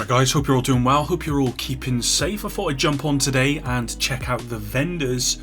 Alright guys, hope you're all doing well, hope you're all keeping safe. I thought I'd jump on today and check out the vendors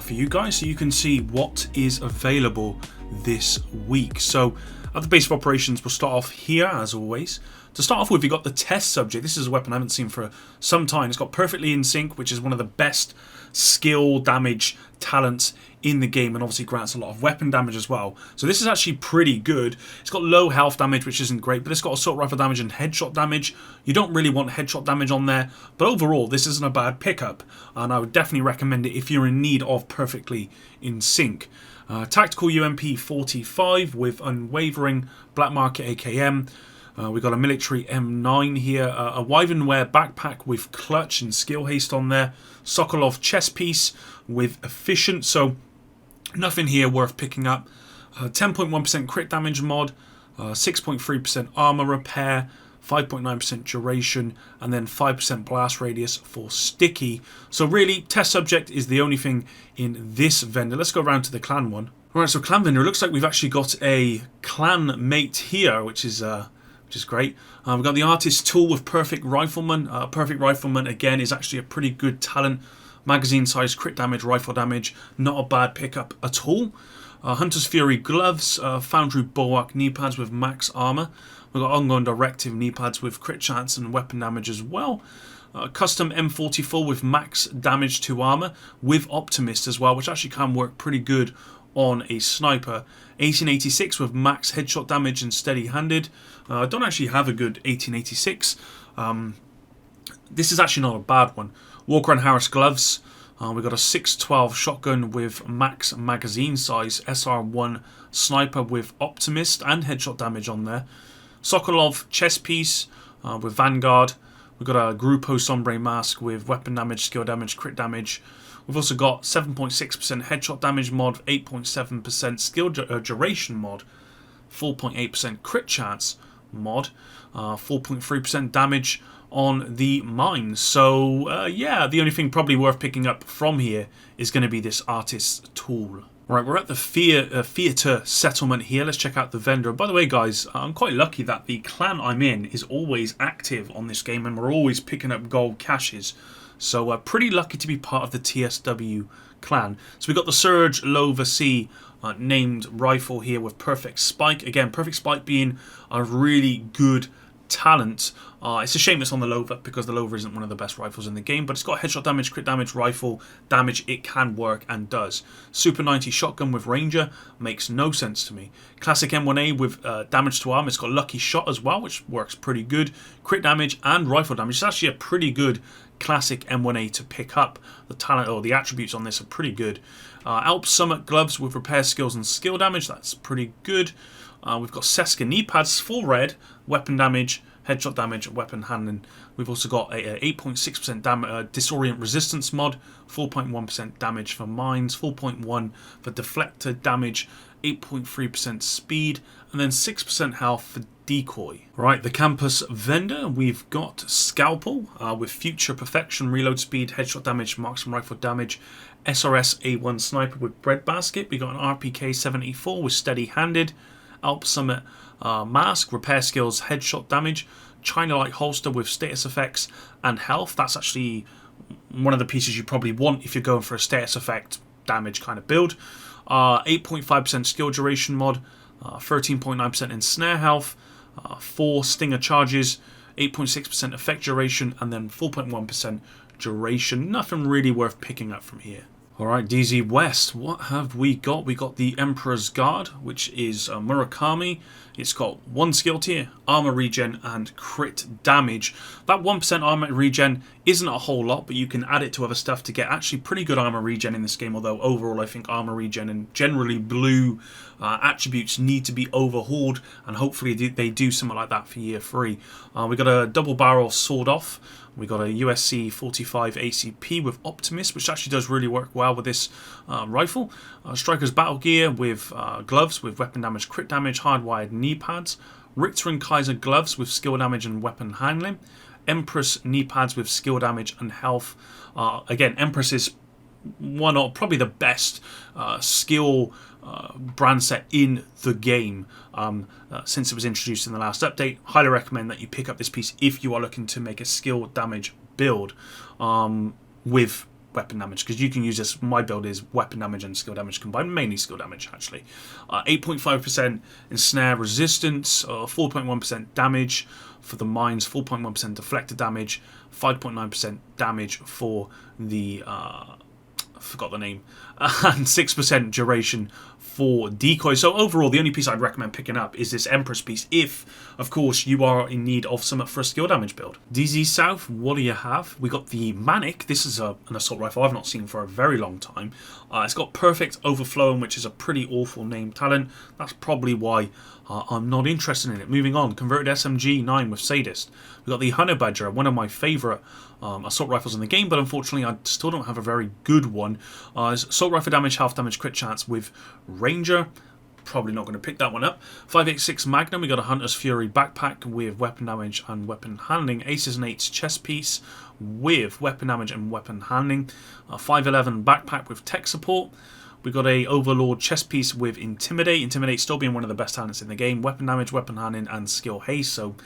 for you guys so you can see what is available this week. So at the base of operations, we'll start off here as always. To start off with, we've got the test subject. This is a weapon I haven't seen for some time. It's got perfectly in sync, which is one of the best skill damage talents in the game, and obviously grants a lot of weapon damage as well. So this is actually pretty good. It's got low health damage, which isn't great, but it's got assault rifle damage and headshot damage. You don't really want headshot damage on there, but overall this isn't a bad pickup, and I would definitely recommend it if you're in need of perfectly in sync. Tactical UMP 45 with unwavering black market AKM. We've got a military M9 here, a Wyvernware backpack with clutch and skill haste on there, Sokolov chest piece with efficient, so nothing here worth picking up. 10.1% crit damage mod, 6.3% armor repair, 5.9% duration, and then 5% blast radius for sticky. So really, test subject is the only thing in this vendor. Let's go around to the clan one. Alright, so clan vendor, it looks like we've actually got a clan mate here, which is great. We've got the artist tool with perfect rifleman. Perfect rifleman again is actually a pretty good talent. Magazine size, crit damage, rifle damage, not a bad pickup at all. Hunter's Fury gloves, Foundry Bulwark knee pads with max armor. We've got ongoing directive knee pads with crit chance and weapon damage as well. Custom M44 with max damage to armor with Optimist as well, which actually can work pretty good on a sniper. 1886 with max headshot damage and steady-handed. I don't actually have a good 1886. This is actually not a bad one. Walker and Harris gloves. We've got a 612 shotgun with max magazine size. SR1 sniper with Optimist and headshot damage on there. Sokolov chest piece with Vanguard. We've got a Grupo Sombre mask with weapon damage, skill damage, crit damage. We've also got 7.6% headshot damage mod, 8.7% skill duration mod, 4.8% crit chance mod, 4.3% damage on the mines. So yeah, the only thing probably worth picking up from here is going to be this artist's tool. Right, we're at the theatre settlement here. Let's check out the vendor. By the way, guys, I'm quite lucky that the clan I'm in is always active on this game, and we're always picking up gold caches. So pretty lucky to be part of the TSW clan. So we've got the Surge Lova C named rifle here with Perfect Spike. Again, Perfect Spike being a really good talent. It's a shame it's on the Lova because the Lova isn't one of the best rifles in the game, but it's got headshot damage, crit damage, rifle damage. It can work and does. Super 90 shotgun with Ranger makes no sense to me. Classic M1A with damage to arm. It's got lucky shot as well, which works pretty good. Crit damage and rifle damage. It's actually a pretty good classic M1A to pick up. The talent or the attributes on this are pretty good. Alps Summit gloves with repair skills and skill damage. That's pretty good. We've got Cesca knee pads, full red, weapon damage, headshot damage, weapon handling. We've also got a 8.6% Disorient resistance mod, 4.1% damage for mines, 4.1 for deflector damage, 8.3% speed, and then 6% health for decoy. Right, the campus vendor, we've got Scalpel with future perfection, reload speed, headshot damage, marksman rifle damage, SRS A1 sniper with breadbasket. We got an RPK 784 with steady handed. Alp Summit mask, repair skills, headshot damage, China Light holster with status effects and health. That's actually one of the pieces you probably want if you're going for a status effect damage kind of build. 8.5% skill duration mod, 13.9% in snare health, 4 stinger charges, 8.6% effect duration, and then 4.1% duration. Nothing really worth picking up from here. Alright, DZ West, what have we got? We got the Emperor's Guard, which is Murakami. It's got 1 skill tier, armor regen, and crit damage. That 1% armor regen isn't a whole lot, but you can add it to other stuff to get actually pretty good armor regen in this game, although overall I think armor regen and generally blue attributes need to be overhauled, and hopefully they do something like that for year 3. We got a double barrel sword off. We got a USC 45 ACP with Optimist, which actually does really work well with this rifle. Striker's Battle Gear with gloves with weapon damage, crit damage, hardwired knee pads. Richter and Kaiser gloves with skill damage and weapon handling. Empress knee pads with skill damage and health. Again, Empress is one of probably the best skill brand set in the game since it was introduced in the last update. Highly recommend that you pick up this piece if you are looking to make a skill damage build with weapon damage, because you can use this. My build is weapon damage and skill damage combined, mainly skill damage actually. 8.5% ensnare resistance, 4.1% damage for the mines, 4.1% deflector damage, 5.9% damage for the I forgot the name, and 6% duration for decoy. So overall, the only piece I'd recommend picking up is this Empress piece, if, of course, you are in need of some for a skill damage build. DZ South, what do you have? We got the Manic. This is an assault rifle I've not seen for a very long time. It's got Perfect Overflowing, which is a pretty awful name talent. That's probably why I'm not interested in it. Moving on, converted SMG 9 with Sadist. We got the Honey Badger, one of my favourite assault rifles in the game, but unfortunately I still don't have a very good one. Assault rifle damage, health damage, crit chance with Ranger. Probably not going to pick that one up. 5.86 Magnum. We got a Hunter's Fury backpack with weapon damage and weapon handling. Aces and Eights chest piece with weapon damage and weapon handling. 5.11 backpack with tech support. We got a Overlord chest piece with Intimidate. Intimidate still being one of the best talents in the game. Weapon damage, weapon handling, and skill haste. So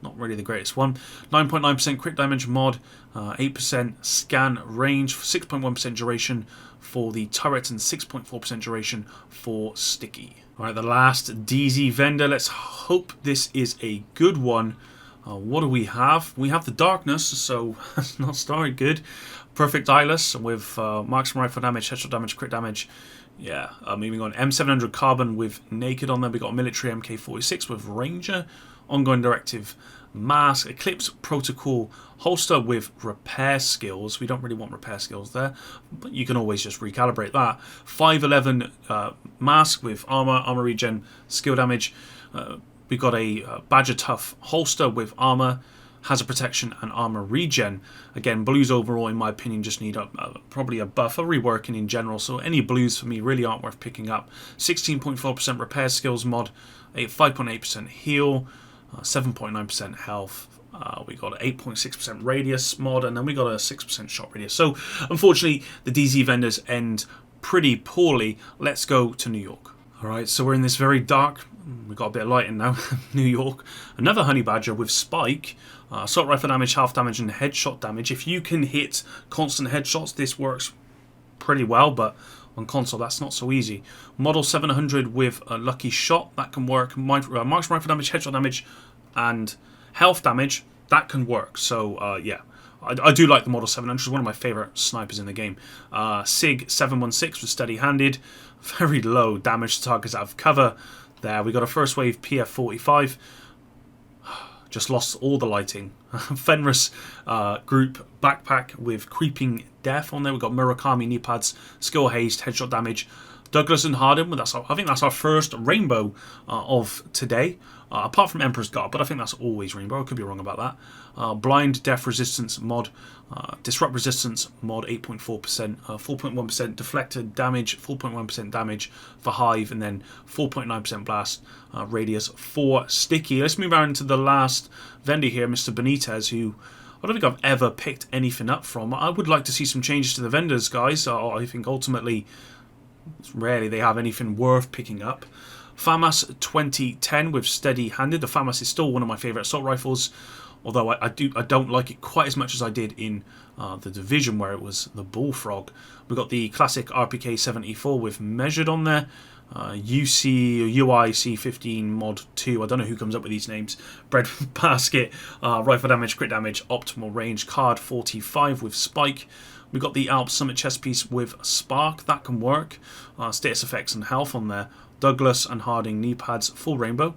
not really the greatest one. 9.9% crit damage mod, 8% scan range, 6.1% duration for the turret, and 6.4% duration for sticky. Alright, the last DZ vendor. Let's hope this is a good one. What do we have? We have the Darkness, so that's not started good. Perfect Eyeless with marksman rifle damage, headshot damage, crit damage. Yeah, moving on. M700 Carbon with Naked on there. We got a military MK46 with Ranger. Ongoing Directive Mask. Eclipse Protocol holster with repair skills. We don't really want repair skills there, but you can always just recalibrate that. 5.11 mask with armor regen, skill damage. We got a Badger Tough holster with armor, hazard protection, and armor regen. Again, blues overall, in my opinion, just need probably a buff, a reworking in general. So any blues for me really aren't worth picking up. 16.4% repair skills mod, 5.8% heal, 7.9% health. We got 8.6% radius mod, and then we got a 6% shot radius. So unfortunately, the DZ vendors end pretty poorly. Let's go to New York. Alright, so we're in this very dark, we've got a bit of lighting now, New York. Another Honey Badger with Spike. Assault rifle damage, half damage, and headshot damage. If you can hit constant headshots, this works pretty well, but on console that's not so easy. Model 700 with a lucky shot, that can work. Marksman rifle damage, headshot damage, and health damage, that can work. So yeah, I do like the Model 700. It's one of my favourite snipers in the game. SIG 716 with steady handed, very low damage to targets out of cover. There we got a first wave PF45. Just lost all the lighting. Fenris group backpack with Creeping Death on there. We've got Murakami knee pads, skill haste, headshot damage. Douglas and Harden. I think that's our first rainbow of today. Apart from Emperor's Guard, but I think that's always rainbow. I could be wrong about that. Blind Death Resistance mod. Disrupt Resistance mod 8.4%. 4.1% deflected damage. 4.1% damage for Hive. And then 4.9% blast radius for Sticky. Let's move on to the last vendor here, Mr. Benitez, who I don't think I've ever picked anything up from. I would like to see some changes to the vendors, guys. I think ultimately, rarely they have anything worth picking up. FAMAS 2010 with steady handed. The FAMAS is still one of my favourite assault rifles, although I don't like it quite as much as I did in the Division, where it was the Bullfrog. We've got the classic RPK 74 with Measured on there. UIC 15 mod 2. I don't know who comes up with these names. Bread Basket, rifle damage, crit damage, optimal range. Card 45 with Spike. We've got the Alps Summit chest piece with Spark. That can work. Status effects and health on there. Douglas and Harding knee pads, full rainbow.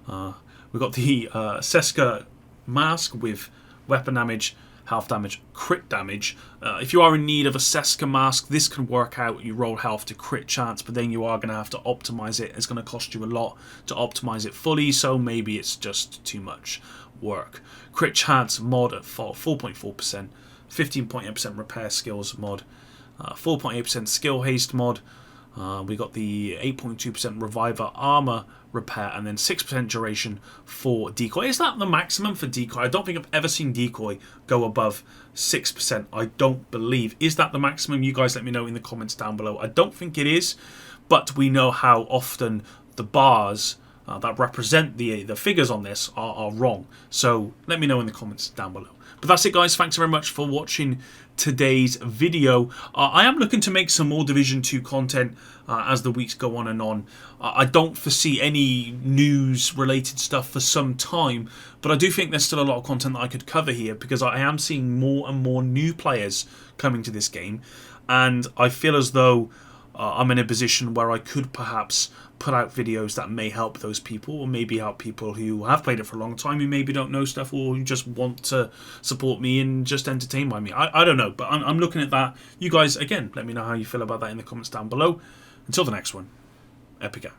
We've got the Cesca mask with weapon damage, health damage, crit damage. If you are in need of a Cesca mask, this can work out. You roll health to crit chance, but then you are going to have to optimize it. It's going to cost you a lot to optimize it fully, so maybe it's just too much work. Crit chance mod at 4.4%, 15.8% repair skills mod, 4.8% skill haste mod. We got the 8.2% reviver armor repair, and then 6% duration for decoy. Is that the maximum for decoy? I don't think I've ever seen decoy go above 6%. I don't believe. Is that the maximum? You guys let me know in the comments down below. I don't think it is, but we know how often the bars that represent the figures on this are wrong. So let me know in the comments down below. But that's it, guys. Thanks very much for watching today's video. I am looking to make some more Division 2 content as the weeks go on and on. I don't foresee any news related stuff for some time, but I do think there's still a lot of content that I could cover here, because I am seeing more and more new players coming to this game, and I feel as though I'm in a position where I could perhaps put out videos that may help those people, or maybe help people who have played it for a long time, who maybe don't know stuff, or who just want to support me and just entertain by me. I don't know, but I'm looking at that. You guys, again, let me know how you feel about that in the comments down below. Until the next one, Epica.